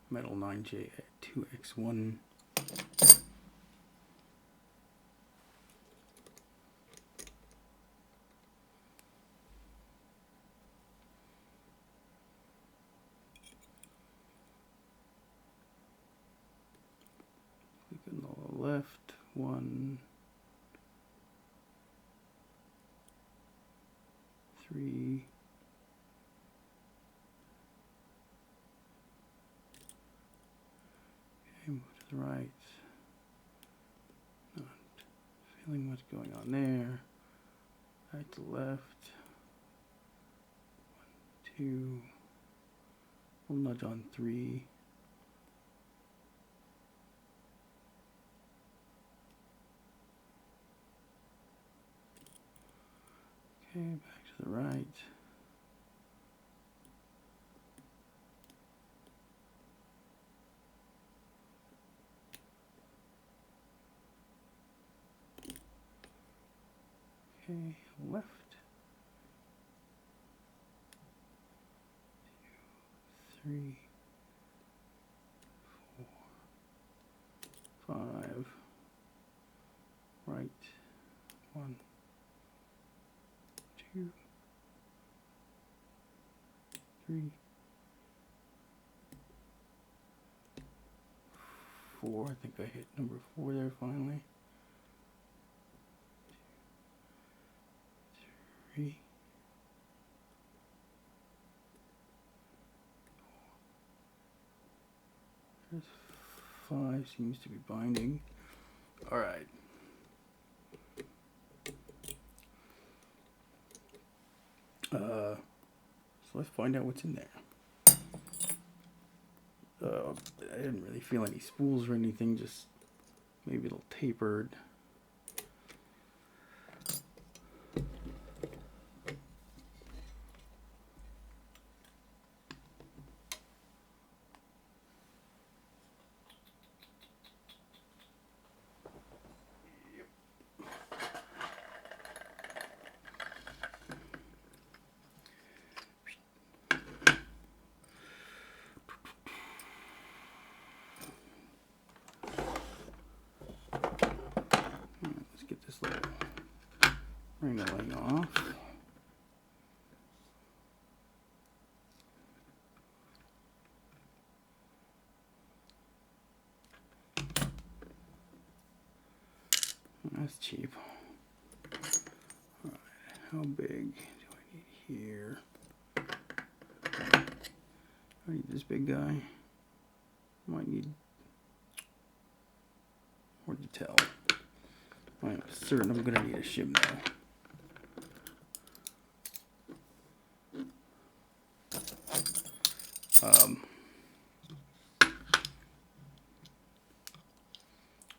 metal 9J at 2x1. Click on the left one, 3. Okay, move to the right. Not feeling what's going on there. Right to left. 1, 2. We'll nudge on 3. Okay, back to the right. Okay, left. 2, 3, 4, 5. Right. 1, 2, 3, 4. I think I hit number 4 there finally. 3. 5 seems to be binding. All right. So let's find out what's in there. I didn't really feel any spools or anything, just maybe a little tapered. Let's get this little ring-a-ling off. That's cheap. All right, how big do I need here? I need this big guy. Might need more detail. I'm certain I'm gonna need a shim now.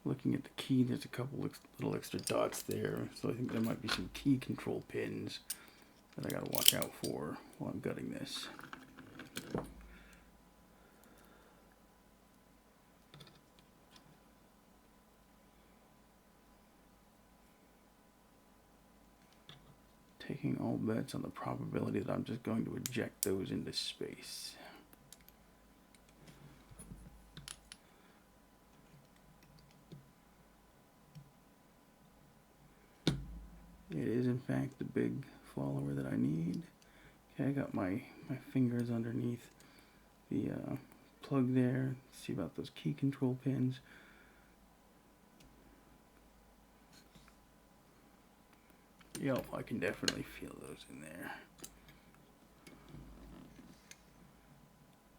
Looking at the key, there's a couple little extra dots there, so I think there might be some key control pins that I gotta watch out for while I'm gutting this. Taking all bets on the probability that I'm just going to eject those into space. It is in fact the big follower that I need. Okay, I got my fingers underneath the plug there. Let's see about those key control pins. Yep, I can definitely feel those in there.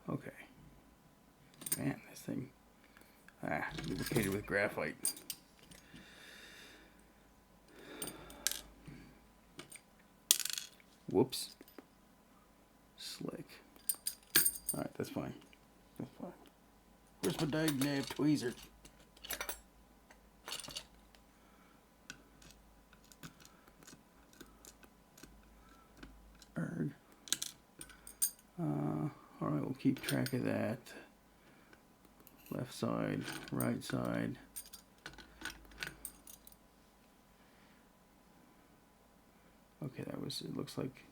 Okay. Man, this thing, lubricated with graphite. Whoops. Slick. Alright, that's fine. That's fine. Where's my diagonal tweezer? Erg. Alright, we'll keep track of that. Left side, right side. Okay, that was, it looks like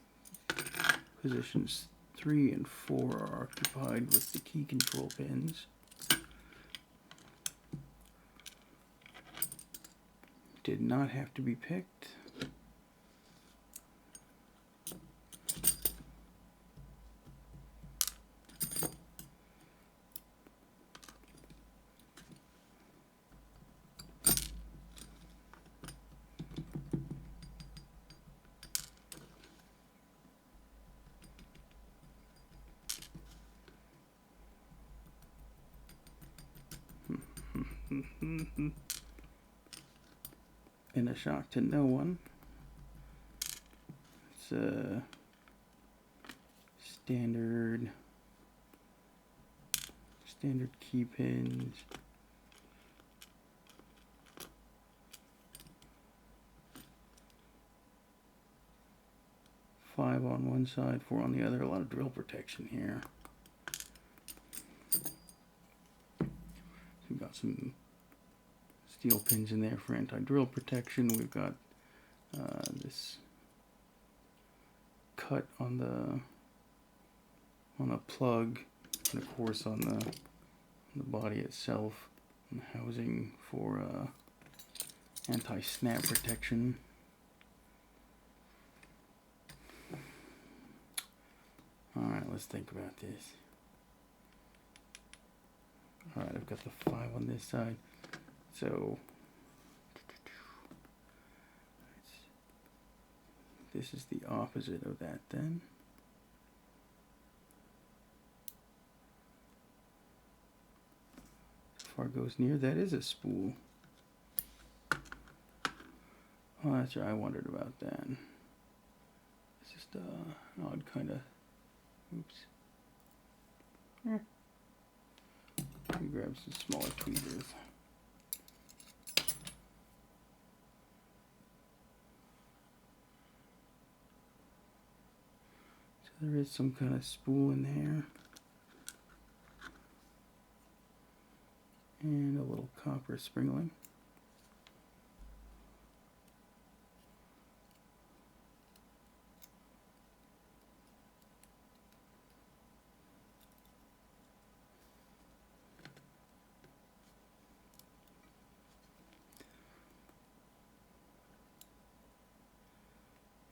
positions 3 and 4 are occupied with the key control pins. Did not have to be picked. In a shock to no one, it's a standard key pins. Five on one side, 4 on the other. A lot of drill protection here. We've got some steel pins in there for anti-drill protection. We've got this cut on the plug, and of course on the body itself, and housing for anti-snap protection. All right, let's think about this. All right, I've got the 5 on this side. So this is the opposite of that then. As far goes near, that is a spool. Oh, that's right, I wondered about that. It's just an odd kind of, oops. Let me grab some smaller tweezers. So there is some kind of spool in there. And a little copper springling.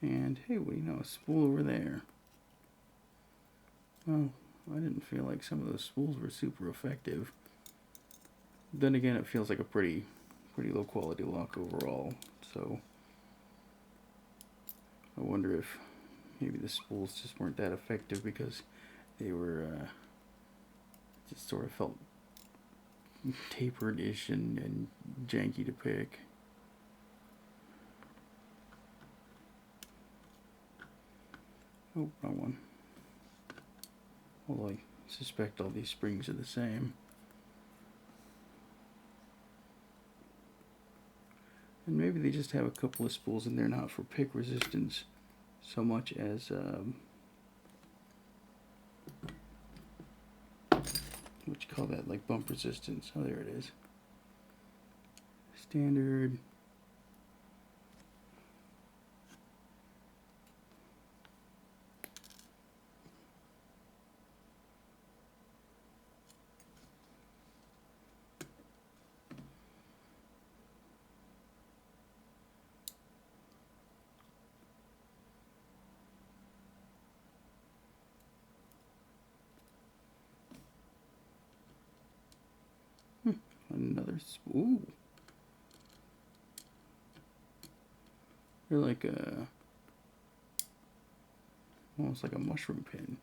And hey, what do you know, a spool over there. Well, I didn't feel like some of those spools were super effective. Then again, it feels like a pretty low quality lock overall. So I wonder if maybe the spools just weren't that effective because they were just sort of felt tapered-ish and janky to pick. Oh, wrong one. Although I suspect all these springs are the same. And maybe they just have a couple of spools in there, not for pick resistance so much as what you call that, like bump resistance. Oh, there it is. Standard. Another spool. They're like a, almost like a mushroom pin.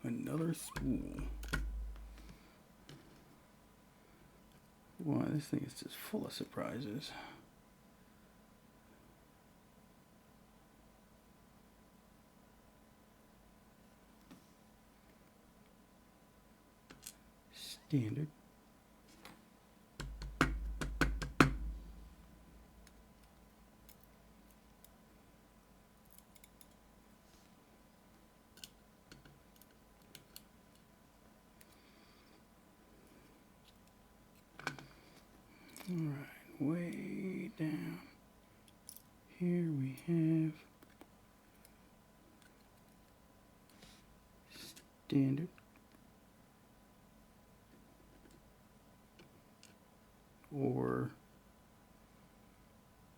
Another spool. Wow, this thing is just full of surprises. Standard. Alright, way down here we have standard. Or,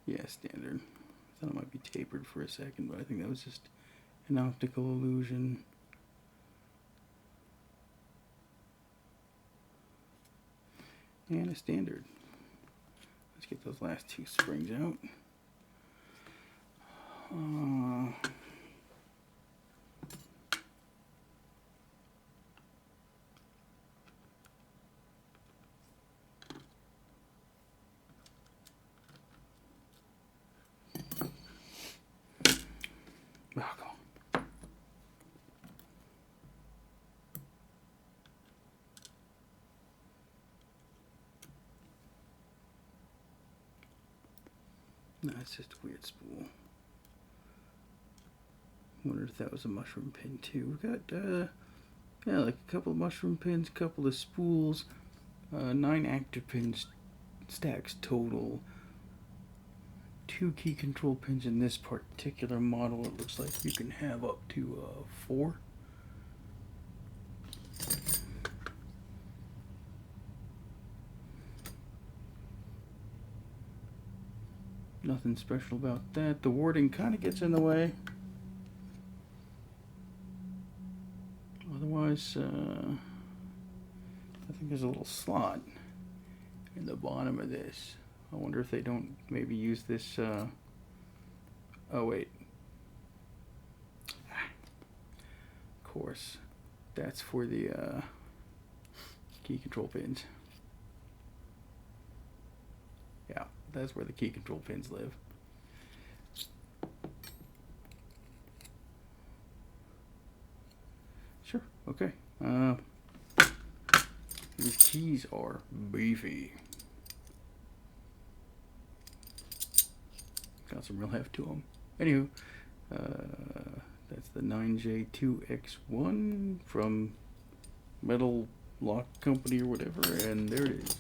yeah, standard. I thought it might be tapered for a second, but I think that was just an optical illusion. And a standard. Let's get those last two springs out. Oh, come on. No, it's just a weird spool. Wonder if that was a mushroom pin too. We got yeah, like a couple of mushroom pins, a couple of spools, 9 active pins stacks total. 2 key control pins in this particular model. It looks like you can have up to 4. Nothing special about that. The warding kind of gets in the way. Otherwise, I think there's a little slot in the bottom of this. I wonder if they don't maybe use this, oh wait. Of course, that's for the key control pins. Yeah, that's where the key control pins live. Sure, okay. These keys are beefy. Got some real heft to them. Anywho, that's the 9J2X1 from Metal Lock Company or whatever, and there it is.